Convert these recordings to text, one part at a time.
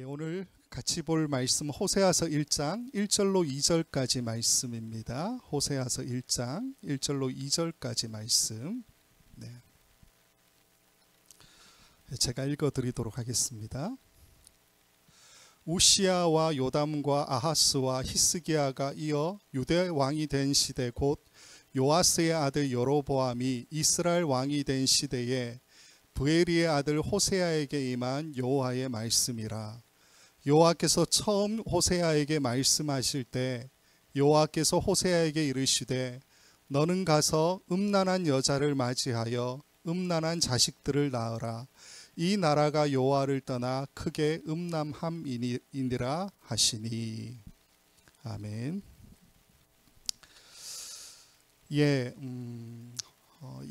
오늘 같이 볼 말씀 호세아서 1장 1절로 2절까지 말씀입니다. 호세아서 1장 1절로 2절까지 말씀. 제가 읽어드리도록 하겠습니다. 우시야와 요담과 아하스와 히스기야가 이어 유대 왕이 된 시대 곧 요아스의 아들 여로보암이 이스라엘 왕이 된 시대에 브에리의 아들 호세아에게 임한 여호와의 말씀이라. 여호와께서 처음 호세아에게 말씀하실 때 여호와께서 호세아에게 이르시되 너는 가서 음란한 여자를 맞이하여 음란한 자식들을 낳으라. 이 나라가 여호와를 떠나 크게 음란함이니라 하시니. 아멘.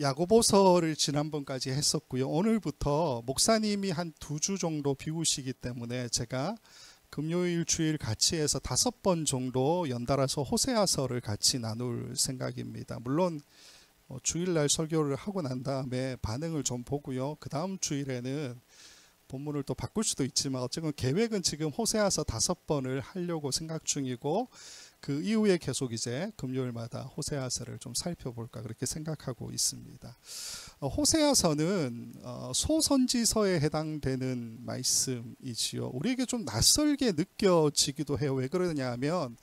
야고보서를 지난번까지 했었고요. 오늘부터 목사님이 한 2주 정도 비우시기 때문에 제가 금요일 주일 같이 해서 5번 정도 연달아서 호세아서를 같이 나눌 생각입니다. 물론 주일날 설교를 하고 난 다음에 반응을 좀 보고요. 그 다음 주일에는 본문을 또 바꿀 수도 있지만 어쨌든 계획은 지금 호세아서 5번을 하려고 생각 중이고, 그 이후에 계속 이제 금요일마다 호세아서를 좀 살펴볼까 그렇게 생각하고 있습니다. 호세아서는 소선지서에 해당되는 말씀이지요. 우리에게 좀 낯설게 느껴지기도 해요. 왜 그러냐 하면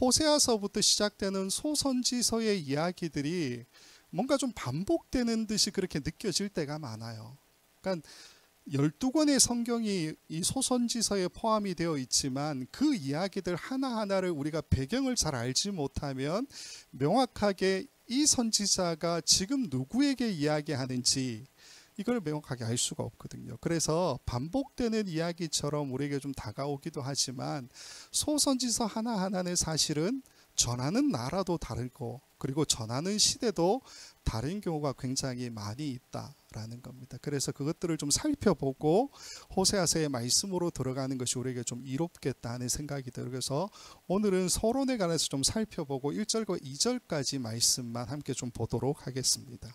호세아서부터 시작되는 소선지서의 이야기들이 뭔가 좀 반복되는 듯이 그렇게 느껴질 때가 많아요. 그러니까 12권의 성경이 이 소선지서에 포함이 되어 있지만 그 이야기들 하나하나를 우리가 배경을 잘 알지 못하면 명확하게 이 선지자가 지금 누구에게 이야기하는지 이걸 명확하게 알 수가 없거든요. 그래서 반복되는 이야기처럼 우리에게 좀 다가오기도 하지만 소선지서 하나하나는 사실은 전하는 나라도 다르고 그리고 전하는 시대도 다른 경우가 굉장히 많이 있다라는 겁니다. 그래서 그것들을 좀 살펴보고 호세아서의 말씀으로 들어가는 것이 우리에게 좀 이롭겠다 하는 생각이 들어요. 그래서 오늘은 서론에 관해서 좀 살펴보고 1절과 2절까지 말씀만 함께 좀 보도록 하겠습니다.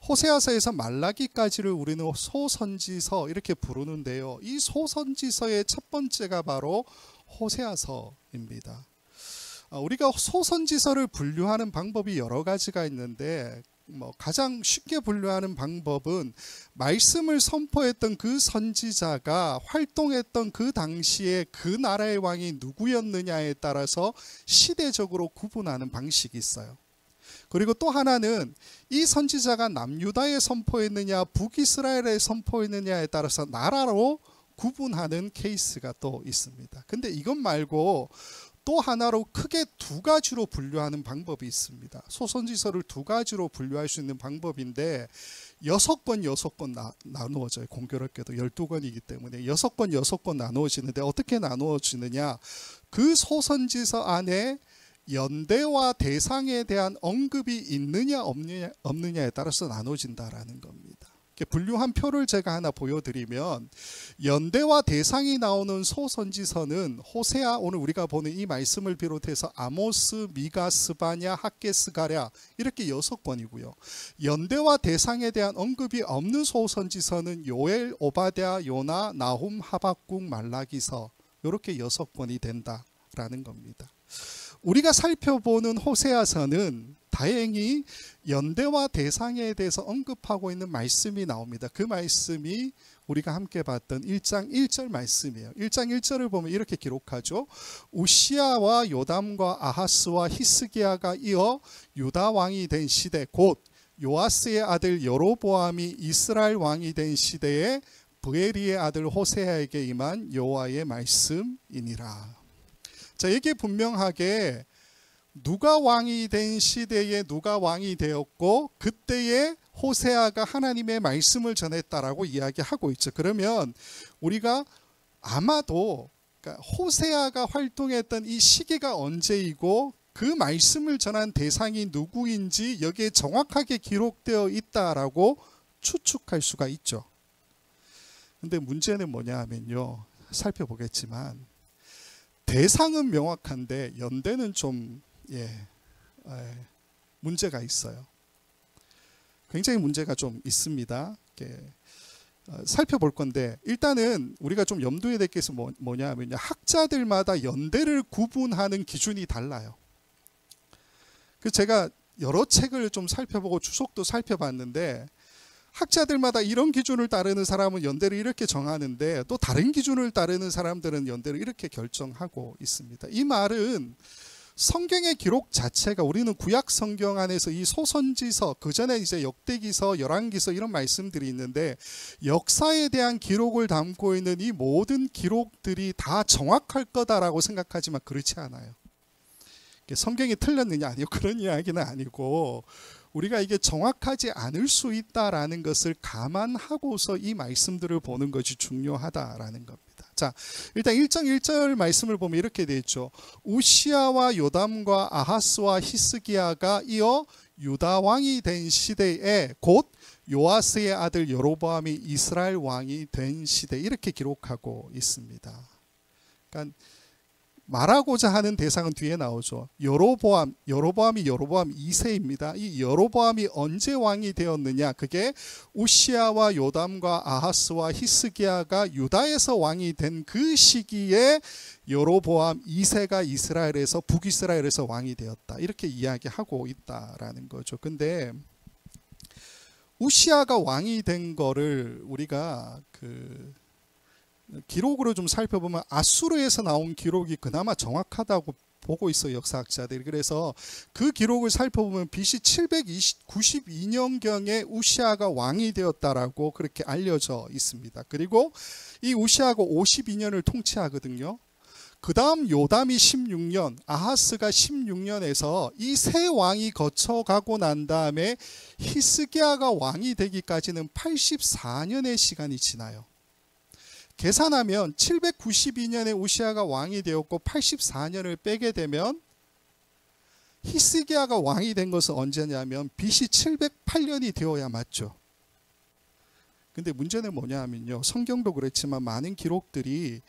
호세아서에서 말라기까지를 우리는 소선지서 이렇게 부르는데요. 이 소선지서의 첫 번째가 바로 호세아서입니다. 우리가 소선지서를 분류하는 방법이 여러 가지가 있는데 가장 쉽게 분류하는 방법은 말씀을 선포했던 그 선지자가 활동했던 그 당시에 그 나라의 왕이 누구였느냐에 따라서 시대적으로 구분하는 방식이 있어요. 그리고 또 하나는 이 선지자가 남유다에 선포했느냐 북이스라엘에 선포했느냐에 따라서 나라로 구분하는 케이스가 또 있습니다. 근데 이것 말고 또 하나로 크게 2가지로 분류하는 방법이 있습니다. 소선지서를 2가지로 분류할 수 있는 방법인데 6권 나누어져요. 공교롭게도 12권이기 때문에 6권 나누어지는데 어떻게 나누어지느냐, 그 소선지서 안에 연대와 대상에 대한 언급이 있느냐 없느냐에 따라서 나눠진다라는 겁니다. 분류한 표를 제가 하나 보여드리면 연대와 대상이 나오는 소선지서는 호세아, 오늘 우리가 보는 이 말씀을 비롯해서 아모스, 미가, 스바냐, 학개, 스가랴 이렇게 6권이고요. 연대와 대상에 대한 언급이 없는 소선지서는 요엘, 오바댜, 요나, 나훔, 하박국, 말라기서 이렇게 6권이 된다라는 겁니다. 우리가 살펴보는 호세아서는 다행히 연대와 대상에 대해서 언급하고 있는 말씀이 나옵니다. 그 말씀이 우리가 함께 봤던 1장 1절 말씀이에요. 1장 1절을 보면 이렇게 기록하죠. 우시야와 요담과 아하스와 히스기야가 이어 유다 왕이 된 시대 곧 요아스의 아들 여로보암이 이스라엘 왕이 된 시대에 브에리의 아들 호세아에게 임한 여호와의 말씀이니라. 자, 이게 분명하게 누가 왕이 된 시대에 누가 왕이 되었고 그때에 호세아가 하나님의 말씀을 전했다라고 이야기하고 있죠. 그러면 우리가 아마도 호세아가 활동했던 이 시기가 언제이고 그 말씀을 전한 대상이 누구인지 여기에 정확하게 기록되어 있다라고 추측할 수가 있죠. 근데 문제는 뭐냐 하면요, 살펴보겠지만 대상은 명확한데 연대는 좀 문제가 있어요. 굉장히 문제가 좀 있습니다. 살펴볼 건데, 일단은 우리가 좀 염두에 될 게 뭐냐 하면요, 학자들마다 연대를 구분하는 기준이 달라요. 그 제가 여러 책을 좀 살펴보고 주석도 살펴봤는데, 학자들마다 이런 기준을 따르는 사람은 연대를 이렇게 정하는데, 또 다른 기준을 따르는 사람들은 연대를 이렇게 결정하고 있습니다. 이 말은 성경의 기록 자체가, 우리는 구약 성경 안에서 이 소선지서, 그 전에 이제 역대기서, 열왕기서 이런 말씀들이 있는데, 역사에 대한 기록을 담고 있는 이 모든 기록들이 다 정확할 거다라고 생각하지만 그렇지 않아요. 성경이 틀렸느냐? 아니요, 그런 이야기는 아니고, 우리가 이게 정확하지 않을 수 있다라는 것을 감안하고서 이 말씀들을 보는 것이 중요하다라는 겁니다. 자, 일단 1장 1절 말씀을 보면 이렇게 되어 있죠. 우시아와 요담과 아하스와 히스기야가 이어 유다 왕이 된 시대에 곧 요아스의 아들 여로보암이 이스라엘 왕이 된 시대, 이렇게 기록하고 있습니다. 그러니까 말하고자 하는 대상은 뒤에 나오죠. 여로보암이 여로보암 2세입니다. 이 여로보암이 언제 왕이 되었느냐? 그게 우시아와 요담과 아하스와 히스기야가 유다에서 왕이 된 그 시기에 여로보암 2세가 이스라엘에서, 북이스라엘에서 왕이 되었다, 이렇게 이야기하고 있다라는 거죠. 근데 우시아가 왕이 된 거를 우리가 기록으로 좀 살펴보면 아수르에서 나온 기록이 그나마 정확하다고 보고 있어요, 역사학자들이. 그래서 그 기록을 살펴보면 BC 792년경에 우시아가 왕이 되었다라고 그렇게 알려져 있습니다. 그리고 이 우시아가 52년을 통치하거든요. 그 다음 요담이 16년, 아하스가 16년에서 이 세 왕이 거쳐가고 난 다음에 히스기야가 왕이 되기까지는 84년의 시간이 지나요. 계산하면 792년에 우시아가 왕이 되었고 84년을 빼게 되면 히스기야가 왕이 된 것은 언제냐면 BC 708년이 되어야 맞죠. 근데 문제는 뭐냐 하면요, 성경도 그렇지만 많은 기록들이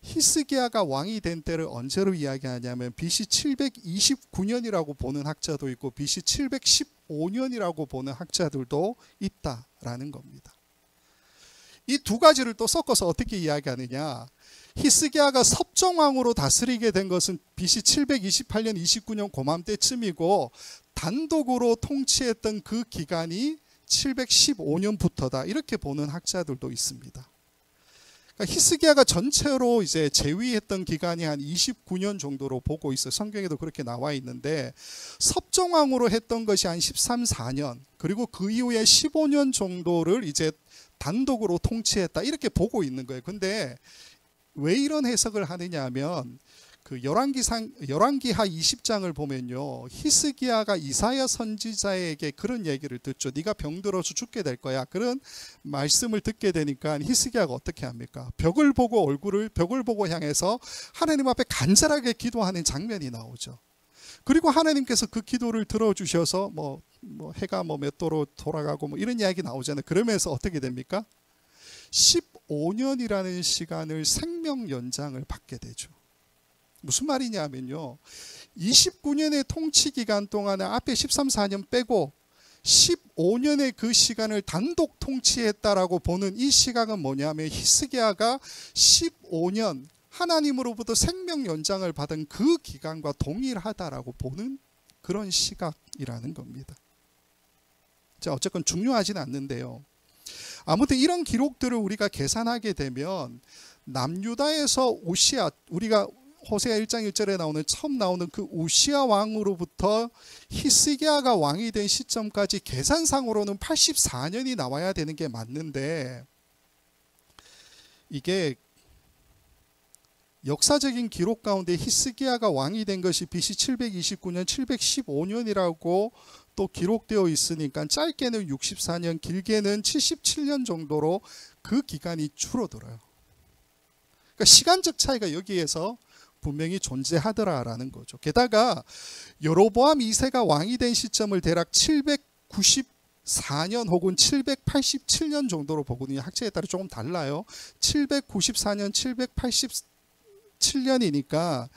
히스기야가 왕이 된 때를 언제로 이야기하냐면 BC 729년이라고 보는 학자도 있고 BC 715년이라고 보는 학자들도 있다라는 겁니다. 이 두 가지를 또 섞어서 어떻게 이야기하느냐, 히스기야가 섭정왕으로 다스리게 된 것은 BC 728년 29년 고맘때쯤이고 단독으로 통치했던 그 기간이 715년부터다, 이렇게 보는 학자들도 있습니다. 그러니까 히스기야가 전체로 이제 재위했던 기간이 한 29년 정도로 보고 있어요. 성경에도 그렇게 나와 있는데, 섭정왕으로 했던 것이 한 13, 14년, 그리고 그 이후에 15년 정도를 이제 단독으로 통치했다, 이렇게 보고 있는 거예요. 근데 왜 이런 해석을 하느냐 하면, 그 열왕기하 20장을 보면요, 히스기야가 이사야 선지자에게 그런 얘기를 듣죠. 네가 병들어서 죽게 될 거야. 그런 말씀을 듣게 되니까 히스기야가 어떻게 합니까? 벽을 보고 향해서 하나님 앞에 간절하게 기도하는 장면이 나오죠. 그리고 하나님께서 그 기도를 들어주셔서 뭐 해가 몇 도로 돌아가고 이런 이야기 나오잖아요. 그러면서 어떻게 됩니까? 15년이라는 시간을 생명 연장을 받게 되죠. 무슨 말이냐면요, 29년의 통치 기간 동안에 앞에 13, 14년 빼고 15년의 그 시간을 단독 통치했다라고 보는 이 시각은 뭐냐면, 히스기야가 15년 하나님으로부터 생명 연장을 받은 그 기간과 동일하다라고 보는 그런 시각이라는 겁니다. 자, 어쨌건 중요하진 않는데요, 아무튼 이런 기록들을 우리가 계산하게 되면 남유다에서 우시아, 우리가 호세아 1장 1절에 처음 나오는 그 우시아 왕으로부터 히스기야가 왕이 된 시점까지 계산상으로는 84년이 나와야 되는 게 맞는데, 이게 역사적인 기록 가운데 히스기야가 왕이 된 것이 BC 729년, 715년이라고 또 기록되어 있으니까 짧게는 64년, 길게는 77년 정도로 그 기간이 줄어들어요. 그러니까 시간적 차이가 여기에서 분명히 존재하더라라는 거죠. 게다가 여로보암 2세가 왕이 된 시점을 대략 794년 혹은 787년 정도로 보거든요. 학자에 따라 조금 달라요. 794년, 787년이니까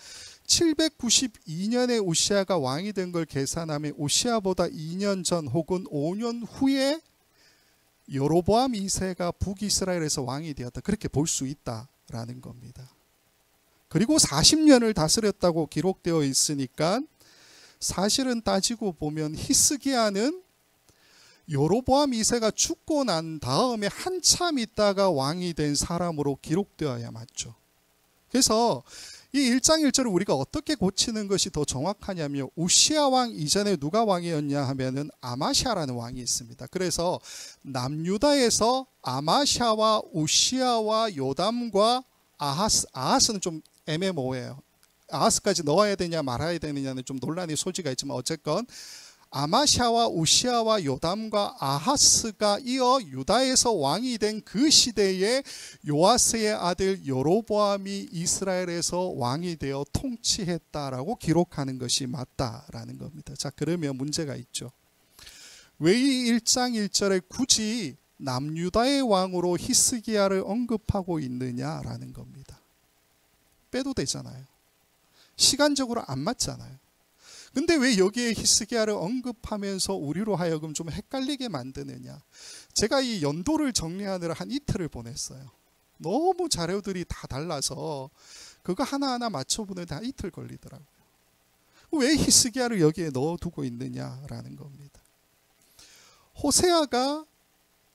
792년에 우시아가 왕이 된 걸 계산하면 우시아보다 2년 전 혹은 5년 후에 여로보암 2세가 북이스라엘에서 왕이 되었다, 그렇게 볼 수 있다라는 겁니다. 그리고 40년을 다스렸다고 기록되어 있으니까 사실은 따지고 보면 히스기야는 여로보암 2세가 죽고 난 다음에 한참 있다가 왕이 된 사람으로 기록되어야 맞죠. 그래서 이 1장 1절을 우리가 어떻게 고치는 것이 더 정확하냐면, 우시야 왕 이전에 누가 왕이었냐 하면은 아마샤라는 왕이 있습니다. 그래서 남유다에서 아마샤와 우시야와 요담과 아하스는 좀 애매모호해요. 아하스까지 넣어야 되냐 말아야 되느냐는 좀 논란의 소지가 있지만, 어쨌건 아마샤와 우시야와 요담과 아하스가 이어 유다에서 왕이 된 그 시대에 요아스의 아들 여로보암이 이스라엘에서 왕이 되어 통치했다라고 기록하는 것이 맞다라는 겁니다. 자, 그러면 문제가 있죠. 왜 이 1장 1절에 굳이 남유다의 왕으로 히스기야를 언급하고 있느냐라는 겁니다. 빼도 되잖아요. 시간적으로 안 맞잖아요. 근데 왜 여기에 히스기야를 언급하면서 우리로 하여금 좀 헷갈리게 만드느냐. 제가 이 연도를 정리하느라 한 이틀을 보냈어요. 너무 자료들이 다 달라서 그거 하나하나 맞춰보는데 한 이틀 걸리더라고요. 왜 히스기야를 여기에 넣어두고 있느냐라는 겁니다. 호세아가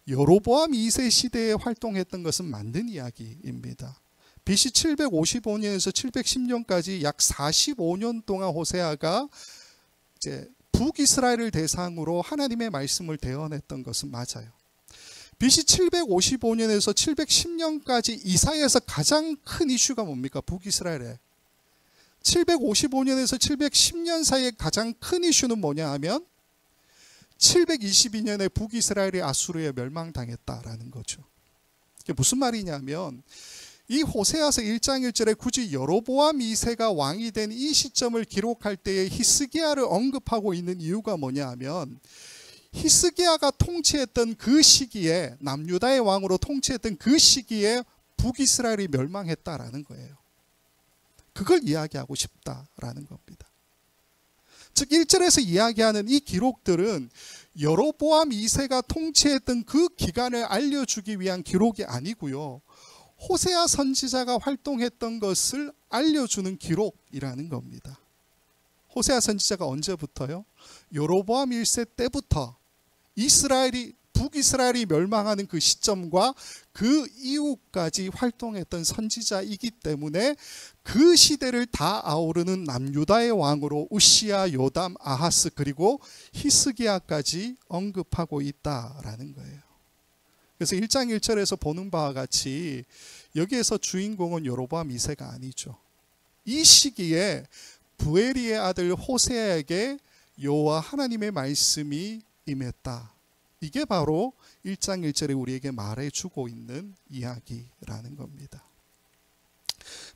여로보암 2세 시대에 활동했던 것은 맞는 이야기입니다. BC 755년에서 710년까지 약 45년 동안 호세아가 이제 북이스라엘을 대상으로 하나님의 말씀을 대언했던 것은 맞아요. BC 755년에서 710년까지 이사야에서 가장 큰 이슈가 뭡니까? 북이스라엘에. 755년에서 710년 사이에 가장 큰 이슈는 뭐냐 하면 722년에 북이스라엘이 아수르에 멸망당했다라는 거죠. 이게 무슨 말이냐면, 이 호세아서 1장 1절에 굳이 여로보암 2세가 왕이 된 이 시점을 기록할 때에 히스기야를 언급하고 있는 이유가 뭐냐 하면, 히스기야가 통치했던 그 시기에, 남유다의 왕으로 통치했던 그 시기에 북이스라엘이 멸망했다라는 거예요. 그걸 이야기하고 싶다라는 겁니다. 즉 1절에서 이야기하는 이 기록들은 여로보암 2세가 통치했던 그 기간을 알려주기 위한 기록이 아니고요, 호세아 선지자가 활동했던 것을 알려주는 기록이라는 겁니다. 호세아 선지자가 언제부터요? 여로보암 1세 때부터 북이스라엘이 멸망하는 그 시점과 그 이후까지 활동했던 선지자이기 때문에 그 시대를 다 아우르는 남유다의 왕으로 우시야, 요담, 아하스 그리고 히스기야까지 언급하고 있다라는 거예요. 그래서 1장 1절에서 보는 바와 같이 여기에서 주인공은 여로보암 2세가 아니죠. 이 시기에 부엘리의 아들 호세아에게 여호와 하나님의 말씀이 임했다. 이게 바로 1장 1절에 우리에게 말해주고 있는 이야기라는 겁니다.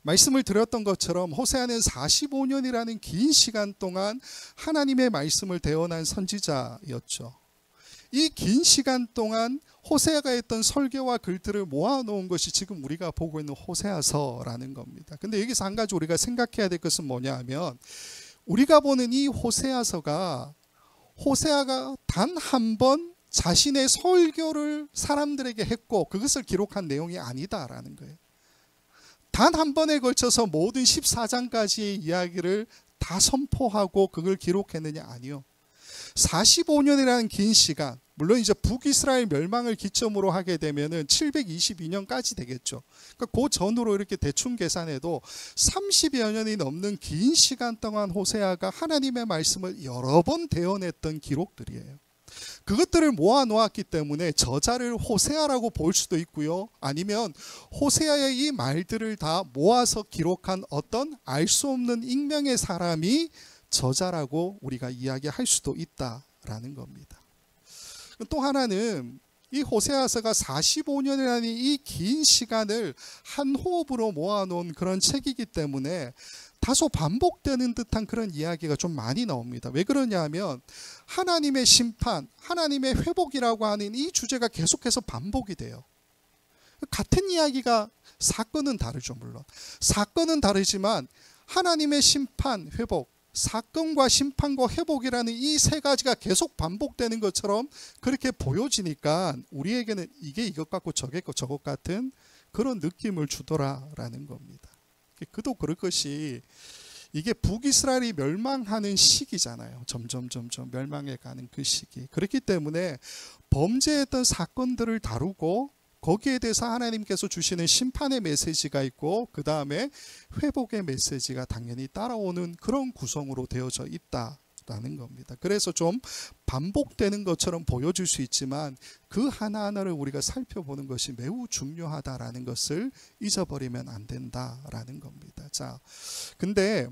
말씀을 드렸던 것처럼 호세아는 45년이라는 긴 시간 동안 하나님의 말씀을 대언한 선지자였죠. 이 긴 시간 동안 호세아가 했던 설교와 글들을 모아놓은 것이 지금 우리가 보고 있는 호세아서라는 겁니다. 근데 여기서 한 가지 우리가 생각해야 될 것은 뭐냐 하면, 우리가 보는 이 호세아서가 호세아가 단 한 번 자신의 설교를 사람들에게 했고 그것을 기록한 내용이 아니다라는 거예요. 단 한 번에 걸쳐서 모든 14장까지의 이야기를 다 선포하고 그걸 기록했느냐? 아니요. 45년이라는 긴 시간, 물론 이제 북이스라엘 멸망을 기점으로 하게 되면은 722년까지 되겠죠. 그러니까 그 전으로 이렇게 대충 계산해도 30여 년이 넘는 긴 시간 동안 호세아가 하나님의 말씀을 여러 번 대언했던 기록들이에요. 그것들을 모아 놓았기 때문에 저자를 호세아라고 볼 수도 있고요, 아니면 호세아의 이 말들을 다 모아서 기록한 어떤 알 수 없는 익명의 사람이 저자라고 우리가 이야기할 수도 있다라는 겁니다. 또 하나는 이 호세아서가 45년이라는 이 긴 시간을 한 호흡으로 모아놓은 그런 책이기 때문에 다소 반복되는 듯한 그런 이야기가 좀 많이 나옵니다. 왜 그러냐 하면 하나님의 심판, 하나님의 회복이라고 하는 이 주제가 계속해서 반복이 돼요. 같은 이야기가, 사건은 다르죠. 물론 사건은 다르지만 하나님의 심판, 회복, 사건과 심판과 회복이라는 이 세 가지가 계속 반복되는 것처럼 그렇게 보여지니까 우리에게는 이게 이것 같고 저게 저것 같은 그런 느낌을 주더라라는 겁니다. 그도 그럴 것이 이게 북이스라엘이 멸망하는 시기잖아요. 점점 멸망해 가는 그 시기. 그렇기 때문에 범죄했던 사건들을 다루고 거기에 대해서 하나님께서 주시는 심판의 메시지가 있고 그 다음에 회복의 메시지가 당연히 따라오는 그런 구성으로 되어져 있다라는 겁니다. 그래서 좀 반복되는 것처럼 보여줄 수 있지만 그 하나하나를 우리가 살펴보는 것이 매우 중요하다라는 것을 잊어버리면 안 된다라는 겁니다. 자, 근데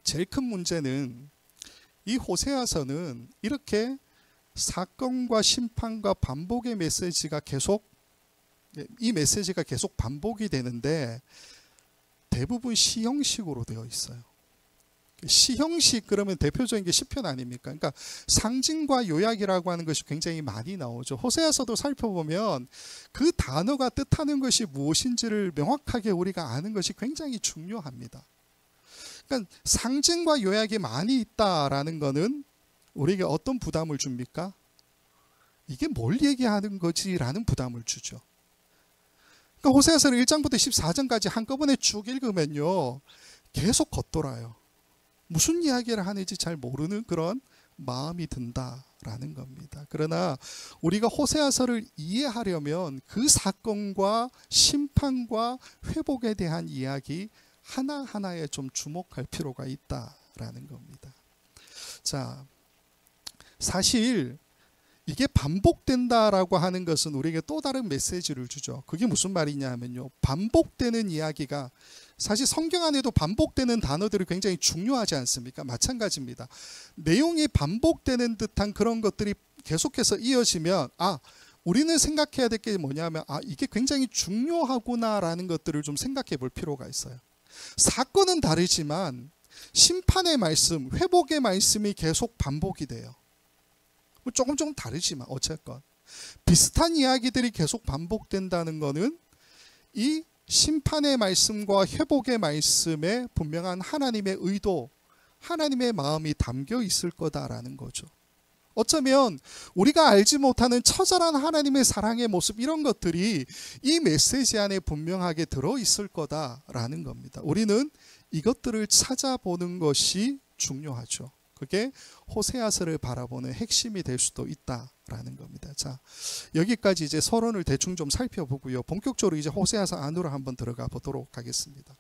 제일 큰 문제는 이 호세아서는 이렇게 사건과 심판과 반복의 메시지가 계속 이 메시지가 계속 반복이 되는데 대부분 시형식으로 되어 있어요. 시형식 그러면 대표적인 게 시편 아닙니까? 그러니까 상징과 요약이라고 하는 것이 굉장히 많이 나오죠. 호세아서도 살펴보면 그 단어가 뜻하는 것이 무엇인지를 명확하게 우리가 아는 것이 굉장히 중요합니다. 그러니까 상징과 요약이 많이 있다라는 것은 우리에게 어떤 부담을 줍니까? 이게 뭘 얘기하는 거지라는 부담을 주죠. 그러니까 호세아서를 1장부터 14장까지 한꺼번에 쭉 읽으면요. 계속 겉돌아요. 무슨 이야기를 하는지 잘 모르는 그런 마음이 든다라는 겁니다. 그러나 우리가 호세아서를 이해하려면 그 사건과 심판과 회복에 대한 이야기 하나하나에 좀 주목할 필요가 있다라는 겁니다. 자, 사실 이게 반복된다라고 하는 것은 우리에게 또 다른 메시지를 주죠. 그게 무슨 말이냐 하면요. 반복되는 이야기가 사실 성경 안에도 반복되는 단어들이 굉장히 중요하지 않습니까? 마찬가지입니다. 내용이 반복되는 듯한 그런 것들이 계속해서 이어지면 우리는 생각해야 될 게 뭐냐면 이게 굉장히 중요하구나라는 것들을 좀 생각해 볼 필요가 있어요. 사건은 다르지만 심판의 말씀, 회복의 말씀이 계속 반복이 돼요. 조금 다르지만 어쨌건 비슷한 이야기들이 계속 반복된다는 것은 이 심판의 말씀과 회복의 말씀에 분명한 하나님의 의도, 하나님의 마음이 담겨 있을 거다라는 거죠. 어쩌면 우리가 알지 못하는 처절한 하나님의 사랑의 모습 이런 것들이 이 메시지 안에 분명하게 들어있을 거다라는 겁니다. 우리는 이것들을 찾아보는 것이 중요하죠. 그게 호세아서를 바라보는 핵심이 될 수도 있다라는 겁니다. 자, 여기까지 이제 서론을 대충 좀 살펴보고요. 본격적으로 이제 호세아서 안으로 한번 들어가 보도록 하겠습니다.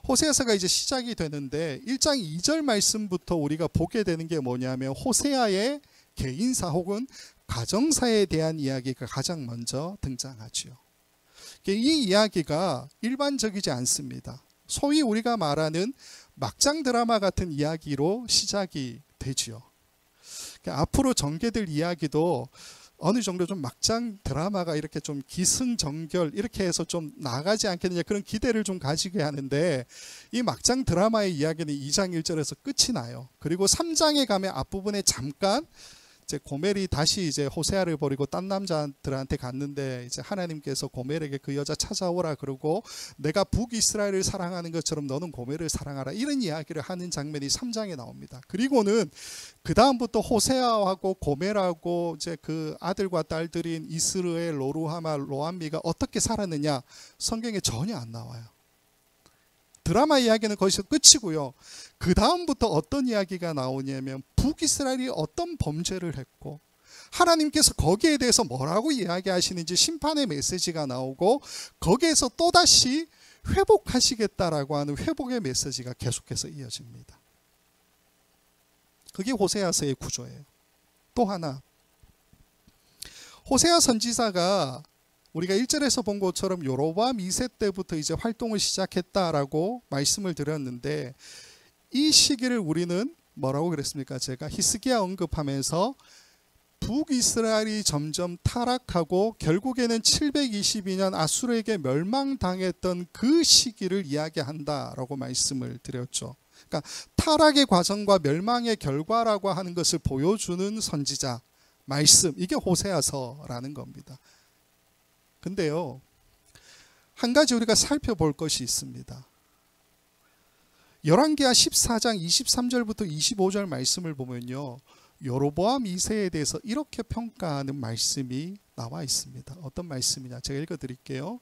호세아서가 이제 시작이 되는데 1장 2절 말씀부터 우리가 보게 되는 게 뭐냐면 호세아의 개인사 혹은 가정사에 대한 이야기가 가장 먼저 등장하죠. 이 이야기가 일반적이지 않습니다. 소위 우리가 말하는 막장 드라마 같은 이야기로 시작이 되지요. 앞으로 전개될 이야기도 어느 정도 좀 막장 드라마가 이렇게 좀 기승전결 이렇게 해서 좀 나가지 않겠느냐 그런 기대를 좀 가지게 하는데 이 막장 드라마의 이야기는 2장 1절에서 끝이 나요. 그리고 3장에 가면 앞부분에 잠깐 이제 고멜이 다시 이제 호세아를 버리고 딴 남자들한테 갔는데 이제 하나님께서 고멜에게 그 여자 찾아오라 그러고 내가 북이스라엘을 사랑하는 것처럼 너는 고멜을 사랑하라 이런 이야기를 하는 장면이 3장에 나옵니다. 그리고는 그 다음부터 호세아하고 고멜하고 이제 그 아들과 딸들인 이스르엘, 로루하마, 로암미가 어떻게 살았느냐 성경에 전혀 안 나와요. 드라마 이야기는 거기서 끝이고요. 그 다음부터 어떤 이야기가 나오냐면 북이스라엘이 어떤 범죄를 했고 하나님께서 거기에 대해서 뭐라고 이야기하시는지 심판의 메시지가 나오고 거기에서 또다시 회복하시겠다라고 하는 회복의 메시지가 계속해서 이어집니다. 그게 호세아서의 구조예요. 또 하나, 호세아 선지자가 우리가 1절에서 본 것처럼 여로보암 2세 때부터 이제 활동을 시작했다라고 말씀을 드렸는데 이 시기를 우리는 뭐라고 그랬습니까? 제가 히스기야 언급하면서 북이스라엘이 점점 타락하고 결국에는 722년 아수르에게 멸망당했던 그 시기를 이야기한다라고 말씀을 드렸죠. 그러니까 타락의 과정과 멸망의 결과라고 하는 것을 보여주는 선지자 말씀, 이게 호세아서라는 겁니다. 근데요, 한 가지 우리가 살펴볼 것이 있습니다. 열왕기하 14장 23절부터 25절 말씀을 보면요, 여로보암 2세에 대해서 이렇게 평가하는 말씀이 나와 있습니다. 어떤 말씀이냐, 제가 읽어드릴게요.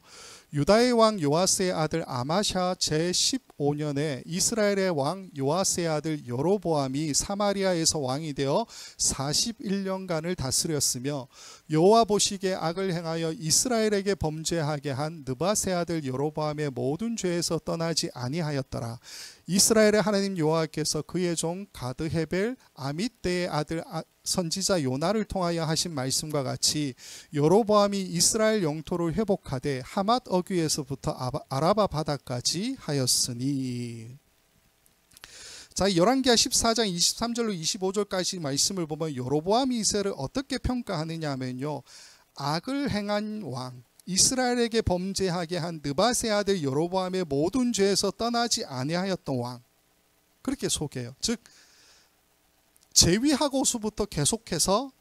유다의 왕 요아스의 아들 아마샤 제15년에 이스라엘의 왕 요아스의 아들 여로보암이 사마리아에서 왕이 되어 41년간을 다스렸으며 여호와 보시기에 악을 행하여 이스라엘에게 범죄하게 한 느밧의 아들 여로보암의 모든 죄에서 떠나지 아니하였더라. 이스라엘의 하나님 여호와께서 그의 종 가드헤벨 아밋대의 아들 선지자 요나를 통하여 하신 말씀과 같이 여로보암이 이스라엘 영토를 회복하되 하맛 어귀에서부터 아라바 바다까지 하였으니. 자, 열왕기하 14장 23절로 25절까지 말씀을 보면 여로보암 2세를 어떻게 평가하느냐 하면요, 악을 행한 왕, 이스라엘에게 범죄하게 한 느밧의 아들 여로보암의 모든 죄에서 떠나지 아니하였던 왕, 그렇게 소개해요. 즉 제위하고서부터 계속해서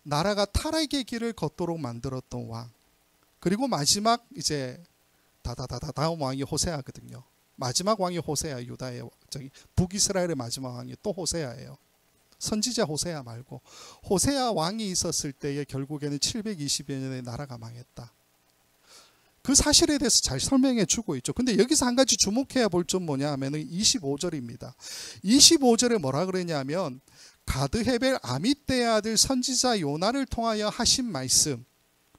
나라가 타락의 길을 걷도록 만들었던 왕, 그리고 마지막 이제 다음 왕이 호세아거든요. 마지막 왕이 호세아, 유다의 북이스라엘의 마지막 왕이 또 호세아예요. 선지자 호세아 말고 호세아 왕이 있었을 때에 결국에는 720여 년에 나라가 망했다. 그 사실에 대해서 잘 설명해 주고 있죠. 근데 여기서 한 가지 주목해야 볼 점 뭐냐 하면은 25절입니다. 25절에 뭐라 그러냐면 가드헤벨 아밋대의 아들 선지자 요나를 통하여 하신 말씀,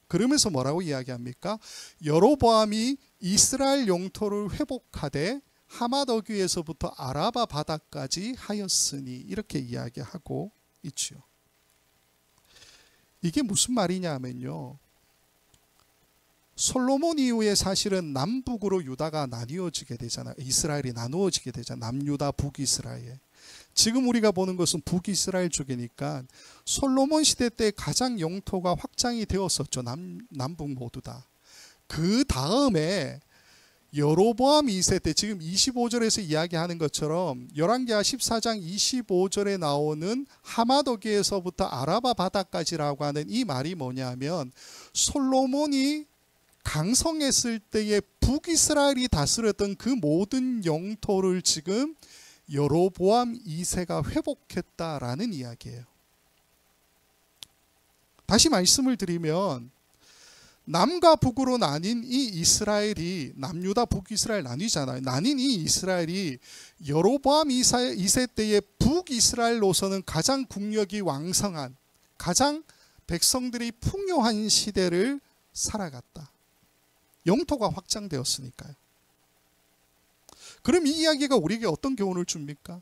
그러면서 뭐라고 이야기합니까? 여로보암이 이스라엘 영토를 회복하되 하맛 어귀에서부터 아라바 바다까지 하였으니, 이렇게 이야기하고 있죠. 이게 무슨 말이냐 하면요, 솔로몬 이후에 사실은 남북으로 유다가 나뉘어지게 되잖아요. 이스라엘이 나누어지게 되잖아요. 남유다, 북이스라엘. 지금 우리가 보는 것은 북이스라엘 쪽이니까 솔로몬 시대 때 가장 영토가 확장이 되었었죠. 남북 모두 다. 그 다음에 여로보암 2세 때, 지금 25절에서 이야기하는 것처럼 열왕기하 14장 25절에 나오는 하맛 어귀에서부터 아라바 바다까지라고 하는 이 말이 뭐냐면, 솔로몬이 강성했을 때에 북이스라엘이 다스렸던 그 모든 영토를 지금 여로보암 2세가 회복했다라는 이야기예요. 다시 말씀을 드리면 남과 북으로 나뉜 이 이스라엘이, 남유다 북이스라엘 나뉘잖아요. 나뉜 이 이스라엘이 여로보암 2세 때의 북이스라엘로서는 가장 국력이 왕성한, 가장 백성들이 풍요한 시대를 살아갔다. 영토가 확장되었으니까요. 그럼 이 이야기가 우리에게 어떤 교훈을 줍니까?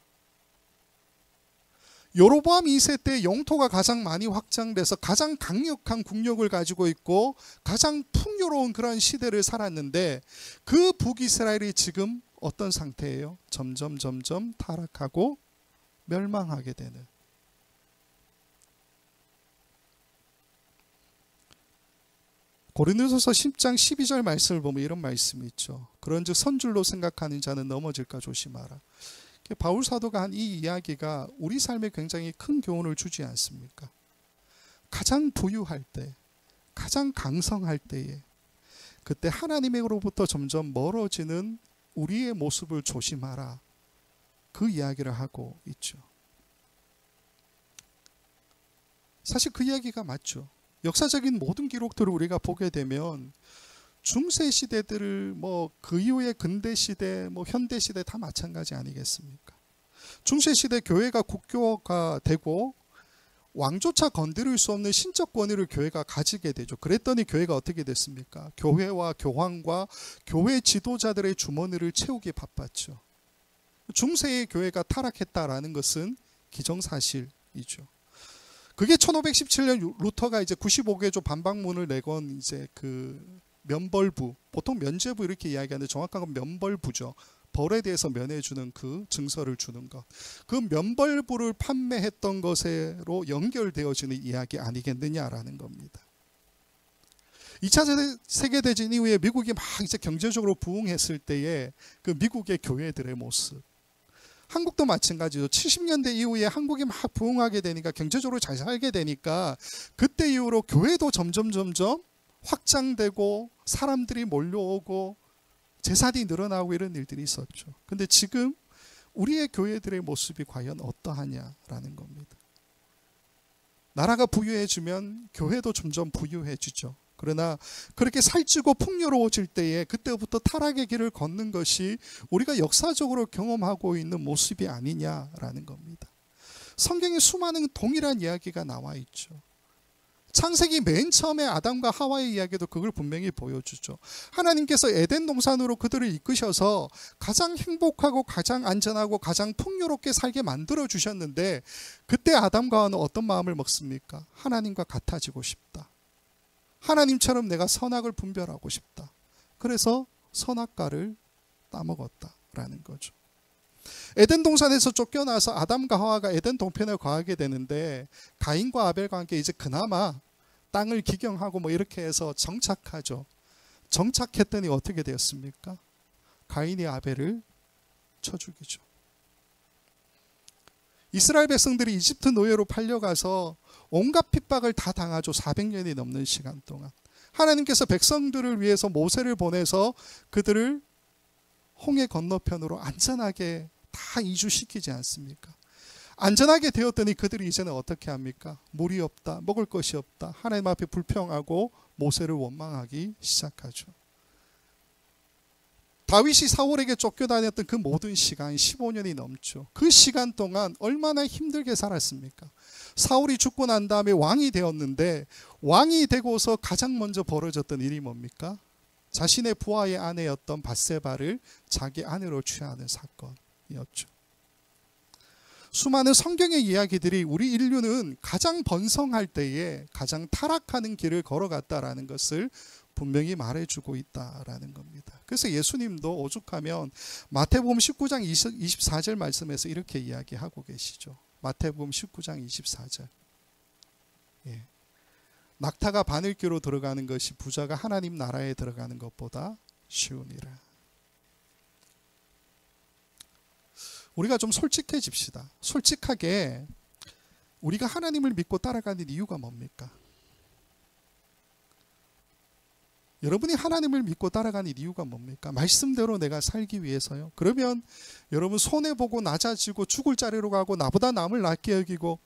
여로보암 2세 때 영토가 가장 많이 확장돼서 가장 강력한 국력을 가지고 있고 가장 풍요로운 그런 시대를 살았는데, 그 북이스라엘이 지금 어떤 상태예요? 점점 타락하고 멸망하게 되는. 고린도전서 10장 12절 말씀을 보면 이런 말씀이 있죠. 그런즉 선줄로 생각하는 자는 넘어질까 조심하라. 바울 사도가 한 이 이야기가 우리 삶에 굉장히 큰 교훈을 주지 않습니까? 가장 부유할 때, 가장 강성할 때에, 그때 하나님으로부터 점점 멀어지는 우리의 모습을 조심하라, 그 이야기를 하고 있죠. 사실 그 이야기가 맞죠. 역사적인 모든 기록들을 우리가 보게 되면 중세 시대들을 그 이후의 근대 시대, 현대 시대 다 마찬가지 아니겠습니까? 중세 시대 교회가 국교가 되고 왕조차 건드릴 수 없는 신적 권위를 교회가 가지게 되죠. 그랬더니 교회가 어떻게 됐습니까? 교회와 교황과 교회 지도자들의 주머니를 채우기 바빴죠. 중세의 교회가 타락했다라는 것은 기정사실이죠. 그게 1517년 루터가 이제 95개조 반박문을 내건 이제 그 면벌부, 보통 면죄부 이렇게 이야기하는데 정확한 건 면벌부죠. 벌에 대해서 면해주는 그 증서를 주는 것. 그 면벌부를 판매했던 것으로 연결되어지는 이야기 아니겠느냐라는 겁니다. 2차 세계대전 이후에 미국이 막 이제 경제적으로 부흥했을 때에 그 미국의 교회들의 모습. 한국도 마찬가지죠. 70년대 이후에 한국이 막 부흥하게 되니까, 경제적으로 잘 살게 되니까 그때 이후로 교회도 점점 확장되고 사람들이 몰려오고 재산이 늘어나고 이런 일들이 있었죠. 근데 지금 우리의 교회들의 모습이 과연 어떠하냐라는 겁니다. 나라가 부유해지면 교회도 점점 부유해지죠. 그러나 그렇게 살찌고 풍요로워질 때에 그때부터 타락의 길을 걷는 것이 우리가 역사적으로 경험하고 있는 모습이 아니냐라는 겁니다. 성경에 수많은 동일한 이야기가 나와 있죠. 창세기 맨 처음에 아담과 하와의 이야기도 그걸 분명히 보여주죠. 하나님께서 에덴 동산으로 그들을 이끄셔서 가장 행복하고 가장 안전하고 가장 풍요롭게 살게 만들어 주셨는데 그때 아담과 하와는 어떤 마음을 먹습니까? 하나님과 같아지고 싶다. 하나님처럼 내가 선악을 분별하고 싶다. 그래서 선악과를 따먹었다라는 거죠. 에덴 동산에서 쫓겨나서 아담과 하와가 에덴 동편에 거하게 되는데 가인과 아벨과 함께 이제 그나마 땅을 기경하고 뭐 이렇게 해서 정착하죠. 정착했더니 어떻게 되었습니까? 가인이 아벨을 쳐 죽이죠. 이스라엘 백성들이 이집트 노예로 팔려가서 온갖 핍박을 다 당하죠. 400년이 넘는 시간 동안. 하나님께서 백성들을 위해서 모세를 보내서 그들을 홍해 건너편으로 안전하게 다 이주시키지 않습니까? 안전하게 되었더니 그들이 이제는 어떻게 합니까? 물이 없다, 먹을 것이 없다, 하나님 앞에 불평하고 모세를 원망하기 시작하죠. 다윗이 사울에게 쫓겨다녔던 그 모든 시간 15년이 넘죠. 그 시간 동안 얼마나 힘들게 살았습니까? 사울이 죽고 난 다음에 왕이 되었는데 왕이 되고서 가장 먼저 벌어졌던 일이 뭡니까? 자신의 부하의 아내였던 밧세바를 자기 아내로 취하는 사건이었죠. 수많은 성경의 이야기들이 우리 인류는 가장 번성할 때에 가장 타락하는 길을 걸어갔다라는 것을 분명히 말해주고 있다라는 겁니다. 그래서 예수님도 오죽하면 마태복음 19장 24절 말씀에서 이렇게 이야기하고 계시죠. 마태복음 19장 24절. 예. 낙타가 바늘귀로 들어가는 것이 부자가 하나님 나라에 들어가는 것보다 쉬우니라. 우리가 좀 솔직해집시다. 솔직하게 우리가 하나님을 믿고 따라가는 이유가 뭡니까? 여러분이 하나님을 믿고 따라가는 이유가 뭡니까? 말씀대로 내가 살기 위해서요. 그러면 여러분 손해보고 낮아지고 죽을 자리로 가고 나보다 남을 낮게 여기고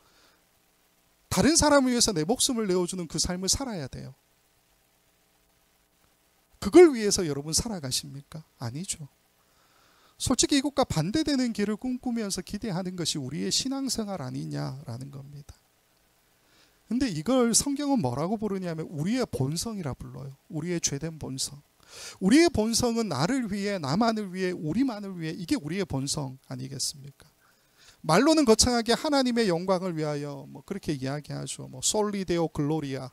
다른 사람을 위해서 내 목숨을 내어주는 그 삶을 살아야 돼요. 그걸 위해서 여러분 살아가십니까? 아니죠. 솔직히 이것과 반대되는 길을 꿈꾸면서 기대하는 것이 우리의 신앙생활 아니냐라는 겁니다. 근데 이걸 성경은 뭐라고 부르냐면 우리의 본성이라 불러요. 우리의 죄된 본성. 우리의 본성은 나를 위해, 나만을 위해, 우리만을 위해, 이게 우리의 본성 아니겠습니까? 말로는 거창하게 하나님의 영광을 위하여 뭐 그렇게 이야기하죠. 뭐 솔리 데오 글로리아,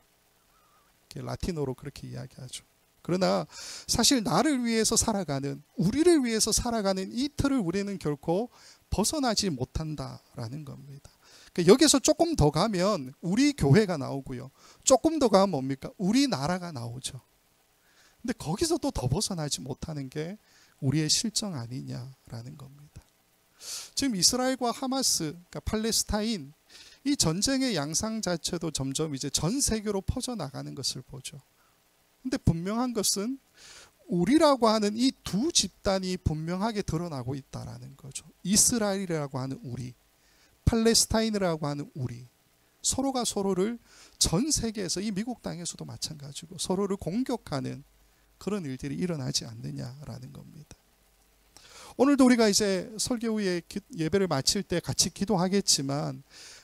라틴어로 그렇게 이야기하죠. 그러나 사실 나를 위해서 살아가는, 우리를 위해서 살아가는 이 틀을 우리는 결코 벗어나지 못한다라는 겁니다. 여기서 조금 더 가면 우리 교회가 나오고요. 조금 더 가면 뭡니까? 우리나라가 나오죠. 근데 거기서 또 더 벗어나지 못하는 게 우리의 실정 아니냐라는 겁니다. 지금 이스라엘과 하마스, 그러니까 팔레스타인, 이 전쟁의 양상 자체도 점점 이제 전 세계로 퍼져나가는 것을 보죠. 근데 분명한 것은 우리라고 하는 이 두 집단이 분명하게 드러나고 있다라는 거죠. 이스라엘이라고 하는 우리, 팔레스타인이라고 하는 우리, 서로가 서로를 전 세계에서, 이 미국 땅에서도 마찬가지고 서로를 공격하는 그런 일들이 일어나지 않느냐라는 겁니다. 오늘도 우리가 이제 설교 후에 예배를 마칠 때 같이 기도하겠지만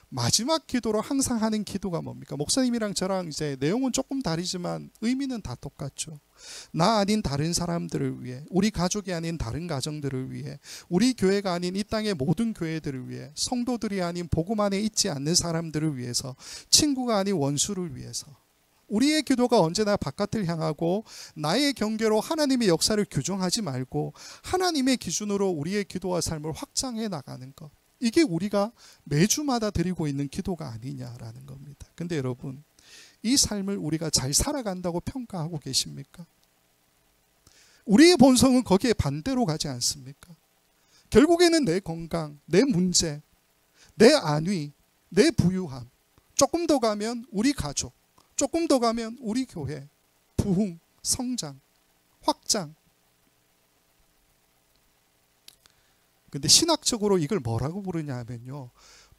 마지막 기도로 항상 하는 기도가 뭡니까? 목사님이랑 저랑 이제 내용은 조금 다르지만 의미는 다 똑같죠. 나 아닌 다른 사람들을 위해, 우리 가족이 아닌 다른 가정들을 위해, 우리 교회가 아닌 이 땅의 모든 교회들을 위해, 성도들이 아닌 복음 안에 있지 않는 사람들을 위해서, 친구가 아닌 원수를 위해서, 우리의 기도가 언제나 바깥을 향하고 나의 경계로 하나님의 역사를 규정하지 말고 하나님의 기준으로 우리의 기도와 삶을 확장해 나가는 것, 이게 우리가 매주마다 드리고 있는 기도가 아니냐라는 겁니다. 근데 여러분, 이 삶을 우리가 잘 살아간다고 평가하고 계십니까? 우리의 본성은 거기에 반대로 가지 않습니까? 결국에는 내 건강, 내 문제, 내 안위, 내 부유함, 조금 더 가면 우리 가족, 조금 더 가면 우리 교회, 부흥, 성장, 확장. 근데 신학적으로 이걸 뭐라고 부르냐 하면요,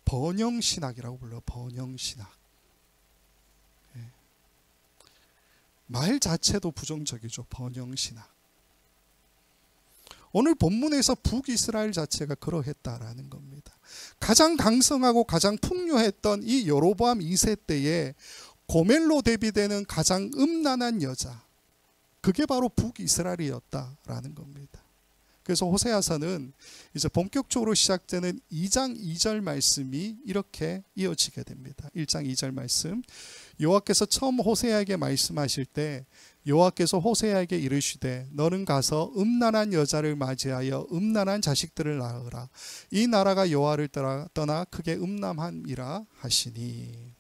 번영신학이라고 불러요. 번영신학. 말 자체도 부정적이죠. 번영신학. 오늘 본문에서 북이스라엘 자체가 그러했다라는 겁니다. 가장 강성하고 가장 풍요했던 이 여로보암 2세 때에 고멜로 대비되는 가장 음란한 여자, 그게 바로 북이스라엘이었다라는 겁니다. 그래서 호세아서는 이제 본격적으로 시작되는 2장 2절 말씀이 이렇게 이어지게 됩니다. 1장 2절 말씀, 여호와께서 처음 호세아에게 말씀하실 때 여호와께서 호세아에게 이르시되 너는 가서 음란한 여자를 맞이하여 음란한 자식들을 낳으라. 이 나라가 여호와를 떠나 크게 음란함이라 하시니.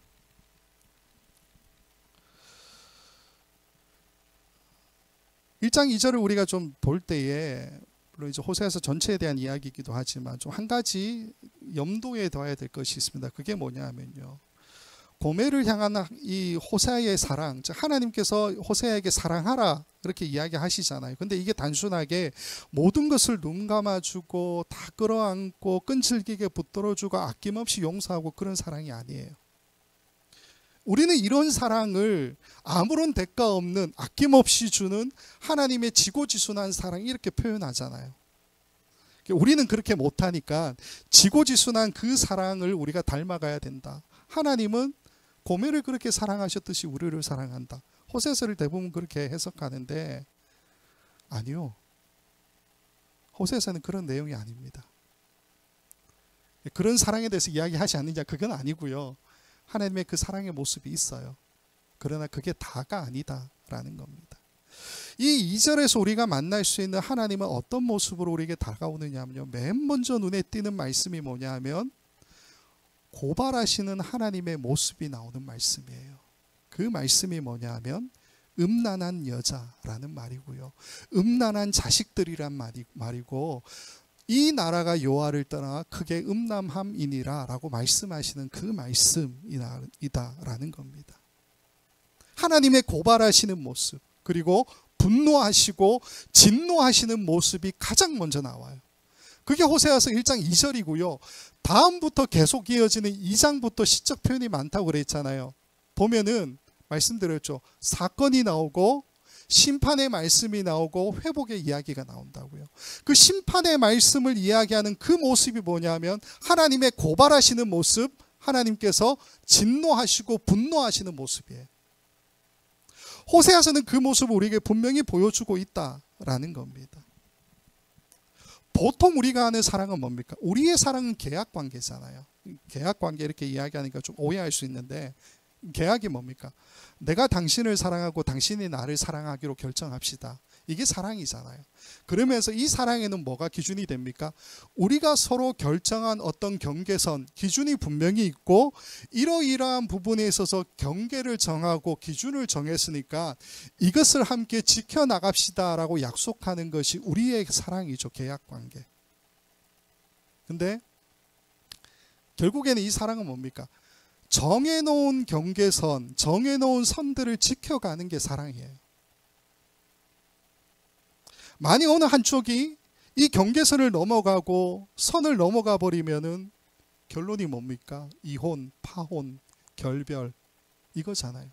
(1장 2절을) 우리가 좀 볼 때에, 물론 이제 호세아서 전체에 대한 이야기이기도 하지만 좀 한 가지 염두에 둬야 될 것이 있습니다. 그게 뭐냐 하면요, 고멜을 향한 이 호세아의 사랑, 즉 하나님께서 호세아에게 사랑하라 그렇게 이야기하시잖아요. 근데 이게 단순하게 모든 것을 눈 감아주고 다 끌어안고 끈질기게 붙들어주고 아낌없이 용서하고 그런 사랑이 아니에요. 우리는 이런 사랑을 아무런 대가 없는 아낌없이 주는 하나님의 지고지순한 사랑, 이렇게 표현하잖아요. 우리는 그렇게 못하니까 지고지순한 그 사랑을 우리가 닮아가야 된다. 하나님은 고멜을 그렇게 사랑하셨듯이 우리를 사랑한다. 호세아서를 대부분 그렇게 해석하는데 아니요, 호세아서는 그런 내용이 아닙니다. 그런 사랑에 대해서 이야기하지 않느냐, 그건 아니고요. 하나님의 그 사랑의 모습이 있어요. 그러나 그게 다가 아니다라는 겁니다. 이 2절에서 우리가 만날 수 있는 하나님은 어떤 모습으로 우리에게 다가오느냐 하면요, 맨 먼저 눈에 띄는 말씀이 뭐냐 하면 고발하시는 하나님의 모습이 나오는 말씀이에요. 그 말씀이 뭐냐 하면 음란한 여자라는 말이고요, 음란한 자식들이란 말이고, 이 나라가 여호와를 떠나 크게 음란함이니라 라고 말씀하시는 그 말씀이다라는 겁니다. 하나님의 고발하시는 모습, 그리고 분노하시고 진노하시는 모습이 가장 먼저 나와요. 그게 호세아서 1장 2절이고요. 다음부터 계속 이어지는 2장부터 시적 표현이 많다고 그랬잖아요. 보면은 말씀드렸죠. 사건이 나오고 심판의 말씀이 나오고 회복의 이야기가 나온다고요. 그 심판의 말씀을 이야기하는 그 모습이 뭐냐면 하나님의 고발하시는 모습, 하나님께서 진노하시고 분노하시는 모습이에요. 호세아서는 그 모습을 우리에게 분명히 보여주고 있다라는 겁니다. 보통 우리가 하는 사랑은 뭡니까? 우리의 사랑은 계약관계잖아요. 계약관계 이렇게 이야기하니까 좀 오해할 수 있는데, 계약이 뭡니까? 내가 당신을 사랑하고 당신이 나를 사랑하기로 결정합시다. 이게 사랑이잖아요. 그러면서 이 사랑에는 뭐가 기준이 됩니까? 우리가 서로 결정한 어떤 경계선, 기준이 분명히 있고 이러이러한 부분에 있어서 경계를 정하고 기준을 정했으니까 이것을 함께 지켜나갑시다 라고 약속하는 것이 우리의 사랑이죠. 계약관계. 근데 결국에는 이 사랑은 뭡니까? 정해놓은 경계선, 정해놓은 선들을 지켜가는 게 사랑이에요. 만약 어느 한쪽이 이 경계선을 넘어가고 선을 넘어가 버리면은 결론이 뭡니까? 이혼, 파혼, 결별, 이거잖아요.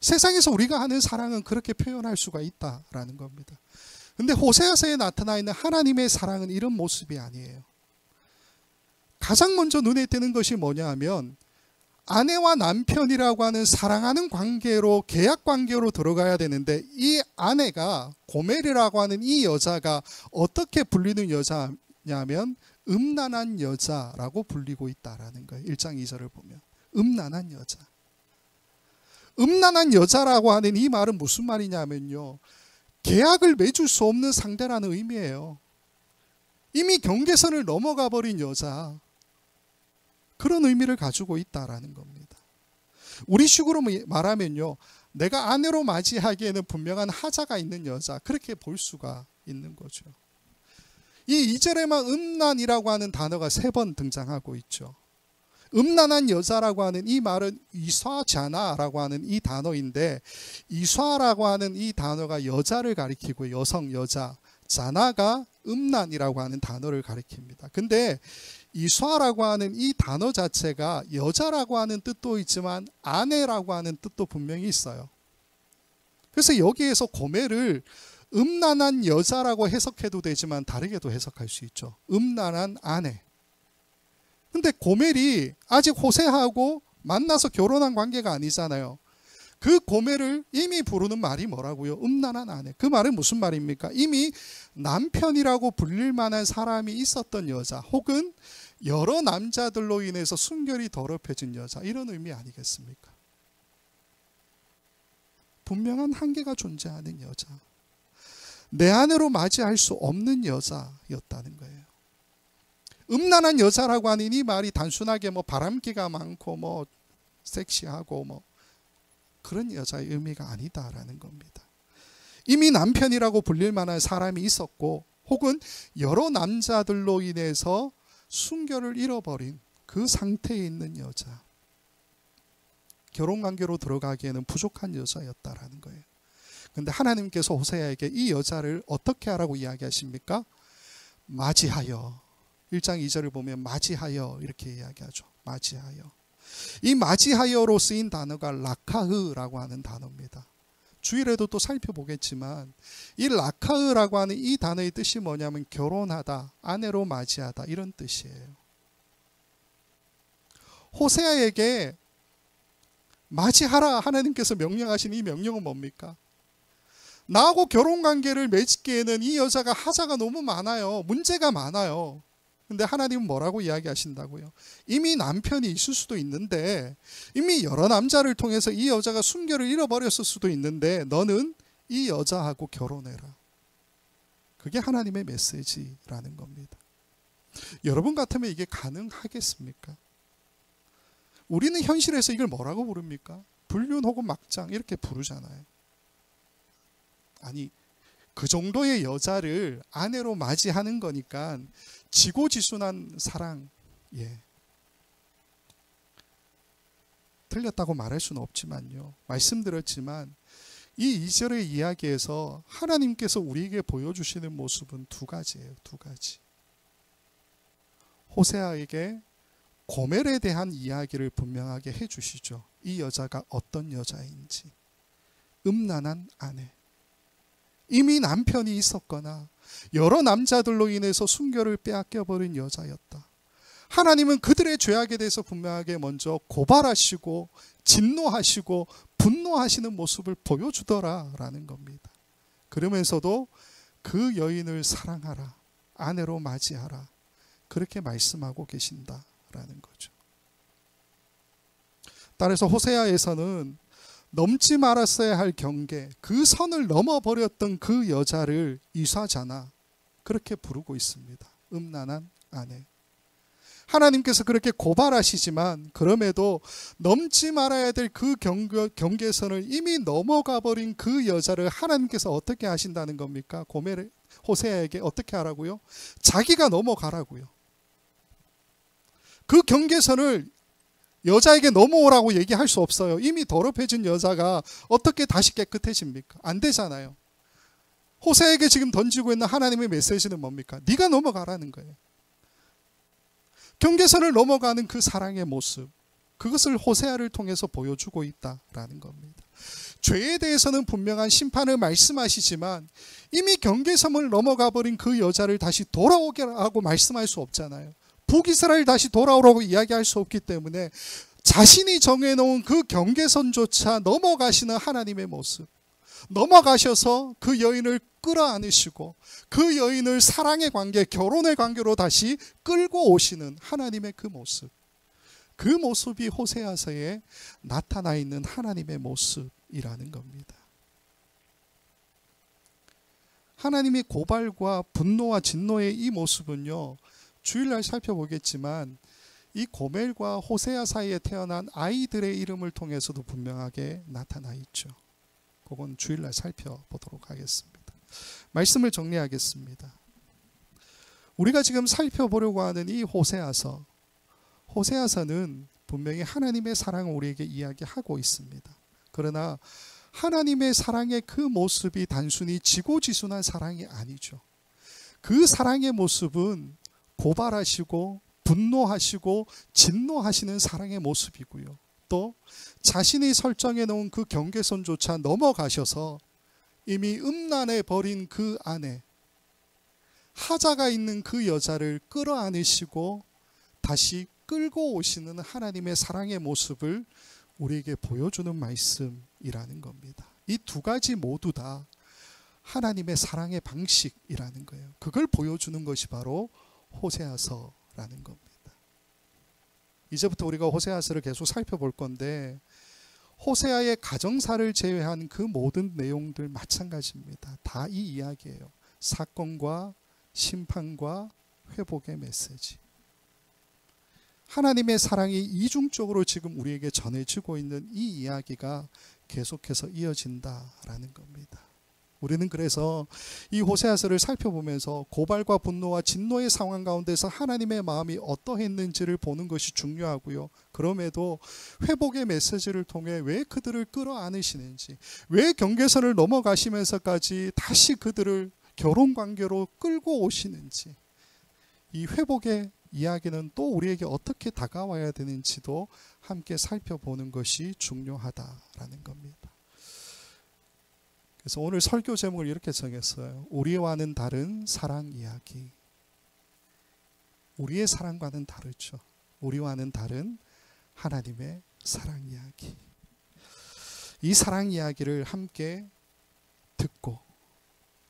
세상에서 우리가 하는 사랑은 그렇게 표현할 수가 있다라는 겁니다. 근데 호세아서에 나타나 있는 하나님의 사랑은 이런 모습이 아니에요. 가장 먼저 눈에 띄는 것이 뭐냐 하면 아내와 남편이라고 하는 사랑하는 관계로, 계약 관계로 들어가야 되는데, 이 아내가, 고멜이라고 하는 이 여자가 어떻게 불리는 여자냐면 음란한 여자라고 불리고 있다라는 거예요. 1장 2절을 보면 음란한 여자. 음란한 여자라고 하는 이 말은 무슨 말이냐면요, 계약을 맺을 수 없는 상대라는 의미예요. 이미 경계선을 넘어가 버린 여자, 그런 의미를 가지고 있다라는 겁니다. 우리식으로 말하면요, 내가 아내로 맞이하기에는 분명한 하자가 있는 여자, 그렇게 볼 수가 있는 거죠. 이 2절에만 음란이라고 하는 단어가 3번 등장하고 있죠. 음란한 여자라고 하는 이 말은 이쏴자나라고 하는 이 단어인데, 이쏴라고 하는 이 단어가 여자를 가리키고 여성, 여자, 자나가 음란이라고 하는 단어를 가리킵니다. 근데 이수아라고 하는 이 단어 자체가 여자라고 하는 뜻도 있지만 아내라고 하는 뜻도 분명히 있어요. 그래서 여기에서 고멜을 음란한 여자라고 해석해도 되지만 다르게도 해석할 수 있죠. 음란한 아내. 근데 고멜이 아직 호세아하고 만나서 결혼한 관계가 아니잖아요. 그 고멜을 이미 부르는 말이 뭐라고요? 음란한 아내. 그 말은 무슨 말입니까? 이미 남편이라고 불릴 만한 사람이 있었던 여자, 혹은 여러 남자들로 인해서 순결이 더럽혀진 여자, 이런 의미 아니겠습니까? 분명한 한계가 존재하는 여자, 내 아내로 맞이할 수 없는 여자였다는 거예요. 음란한 여자라고 하는 이 말이 단순하게 바람기가 많고 섹시하고 그런 여자의 의미가 아니다라는 겁니다. 이미 남편이라고 불릴 만한 사람이 있었고, 혹은 여러 남자들로 인해서 순결을 잃어버린 그 상태에 있는 여자, 결혼관계로 들어가기에는 부족한 여자였다라는 거예요. 그런데 하나님께서 호세아에게 이 여자를 어떻게 하라고 이야기하십니까? 맞이하여. 1장 2절을 보면 맞이하여 이렇게 이야기하죠. 맞이하여. 이 맞이하여로 쓰인 단어가 라카흐라고 하는 단어입니다. 주일에도 또 살펴보겠지만 이 라카흐라고 하는 이 단어의 뜻이 뭐냐면 결혼하다, 아내로 맞이하다, 이런 뜻이에요. 호세아에게 맞이하라 하나님께서 명령하신 이 명령은 뭡니까? 나하고 결혼관계를 맺기에는 이 여자가 하자가 너무 많아요. 문제가 많아요. 근데 하나님은 뭐라고 이야기하신다고요? 이미 남편이 있을 수도 있는데, 이미 여러 남자를 통해서 이 여자가 순결을 잃어버렸을 수도 있는데, 너는 이 여자하고 결혼해라. 그게 하나님의 메시지라는 겁니다. 여러분 같으면 이게 가능하겠습니까? 우리는 현실에서 이걸 뭐라고 부릅니까? 불륜 혹은 막장 이렇게 부르잖아요. 아니, 그 정도의 여자를 아내로 맞이하는 거니까 지고지순한 사랑, 틀렸다고 말할 수는 없지만요, 말씀드렸지만 이 2절의 이야기에서 하나님께서 우리에게 보여주시는 모습은 두 가지예요. 두 가지. 호세아에게 고멜에 대한 이야기를 분명하게 해주시죠. 이 여자가 어떤 여자인지. 음란한 아내, 이미 남편이 있었거나 여러 남자들로 인해서 순결을 빼앗겨버린 여자였다. 하나님은 그들의 죄악에 대해서 분명하게 먼저 고발하시고 진노하시고 분노하시는 모습을 보여주더라라는 겁니다. 그러면서도 그 여인을 사랑하라, 아내로 맞이하라, 그렇게 말씀하고 계신다라는 거죠. 따라서 호세아에서는 넘지 말았어야 할 경계, 그 선을 넘어버렸던 그 여자를 이사자나 그렇게 부르고 있습니다. 음란한 아내. 하나님께서 그렇게 고발하시지만 그럼에도 넘지 말아야 될 그 경계선을 이미 넘어가 버린 그 여자를 하나님께서 어떻게 하신다는 겁니까? 호세아에게 어떻게 하라고요? 자기가 넘어가라고요. 그 경계선을 여자에게 넘어오라고 얘기할 수 없어요. 이미 더럽혀진 여자가 어떻게 다시 깨끗해집니까? 안 되잖아요. 호세아에게 지금 던지고 있는 하나님의 메시지는 뭡니까? 네가 넘어가라는 거예요. 경계선을 넘어가는 그 사랑의 모습, 그것을 호세아를 통해서 보여주고 있다라는 겁니다. 죄에 대해서는 분명한 심판을 말씀하시지만 이미 경계선을 넘어가 버린 그 여자를 다시 돌아오게 하고 말씀할 수 없잖아요. 북이스라엘 다시 돌아오라고 이야기할 수 없기 때문에 자신이 정해놓은 그 경계선조차 넘어가시는 하나님의 모습, 넘어가셔서 그 여인을 끌어안으시고 그 여인을 사랑의 관계, 결혼의 관계로 다시 끌고 오시는 하나님의 그 모습, 그 모습이 호세아서에 나타나 있는 하나님의 모습이라는 겁니다. 하나님의 고발과 분노와 진노의 이 모습은요, 주일날 살펴보겠지만 이 고멜과 호세아 사이에 태어난 아이들의 이름을 통해서도 분명하게 나타나 있죠. 그건 주일날 살펴보도록 하겠습니다. 말씀을 정리하겠습니다. 우리가 지금 살펴보려고 하는 이 호세아서는 분명히 하나님의 사랑을 우리에게 이야기하고 있습니다. 그러나 하나님의 사랑의 그 모습이 단순히 지고지순한 사랑이 아니죠. 그 사랑의 모습은 고발하시고 분노하시고 진노하시는 사랑의 모습이고요. 또 자신이 설정해 놓은 그 경계선조차 넘어가셔서 이미 음란해 버린 그 안에 하자가 있는 그 여자를 끌어안으시고 다시 끌고 오시는 하나님의 사랑의 모습을 우리에게 보여주는 말씀이라는 겁니다. 이 두 가지 모두 다 하나님의 사랑의 방식이라는 거예요. 그걸 보여주는 것이 바로 호세아서라는 겁니다. 이제부터 우리가 호세아서를 계속 살펴볼 건데 호세아의 가정사를 제외한 그 모든 내용들 마찬가지입니다. 다 이 이야기예요. 사건과 심판과 회복의 메시지. 하나님의 사랑이 이중적으로 지금 우리에게 전해지고 있는 이 이야기가 계속해서 이어진다라는 겁니다. 우리는 그래서 이 호세아서를 살펴보면서 고발과 분노와 진노의 상황 가운데서 하나님의 마음이 어떠했는지를 보는 것이 중요하고요. 그럼에도 회복의 메시지를 통해 왜 그들을 끌어안으시는지, 왜 경계선을 넘어가시면서까지 다시 그들을 결혼관계로 끌고 오시는지, 이 회복의 이야기는 또 우리에게 어떻게 다가와야 되는지도 함께 살펴보는 것이 중요하다라는 겁니다. 그래서 오늘 설교 제목을 이렇게 정했어요. 우리와는 다른 사랑 이야기. 우리의 사랑과는 다르죠. 우리와는 다른 하나님의 사랑 이야기. 이 사랑 이야기를 함께 듣고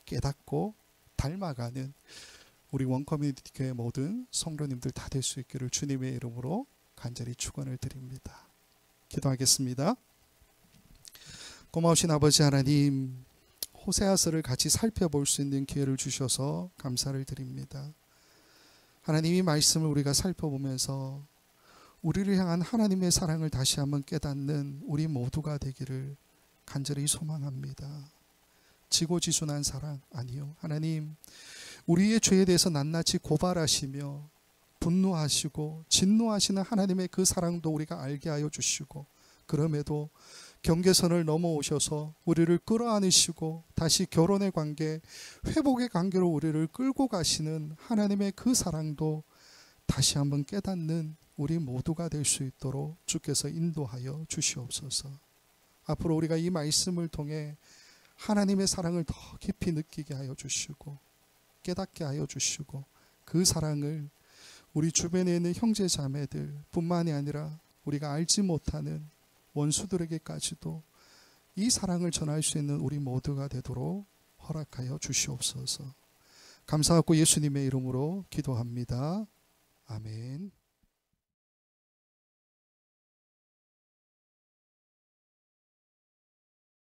깨닫고 닮아가는 우리 원커뮤니티 교회 모든 성도님들 다 될 수 있기를 주님의 이름으로 간절히 축원을 드립니다. 기도하겠습니다. 고마우신 아버지 하나님, 호세아서를 같이 살펴볼 수 있는 기회를 주셔서 감사를 드립니다. 하나님, 이 말씀을 우리가 살펴보면서 우리를 향한 하나님의 사랑을 다시 한번 깨닫는 우리 모두가 되기를 간절히 소망합니다. 지고지순한 사랑 아니요. 하나님, 우리의 죄에 대해서 낱낱이 고발하시며 분노하시고 진노하시는 하나님의 그 사랑도 우리가 알게 하여 주시고, 그럼에도 경계선을 넘어오셔서 우리를 끌어안으시고 다시 결혼의 관계, 회복의 관계로 우리를 끌고 가시는 하나님의 그 사랑도 다시 한번 깨닫는 우리 모두가 될 수 있도록 주께서 인도하여 주시옵소서. 앞으로 우리가 이 말씀을 통해 하나님의 사랑을 더 깊이 느끼게 하여 주시고 깨닫게 하여 주시고, 그 사랑을 우리 주변에 있는 형제 자매들 뿐만이 아니라 우리가 알지 못하는 원수들에게까지도 이 사랑을 전할 수 있는 우리 모두가 되도록 허락하여 주시옵소서. 감사하고 예수님의 이름으로 기도합니다. 아멘.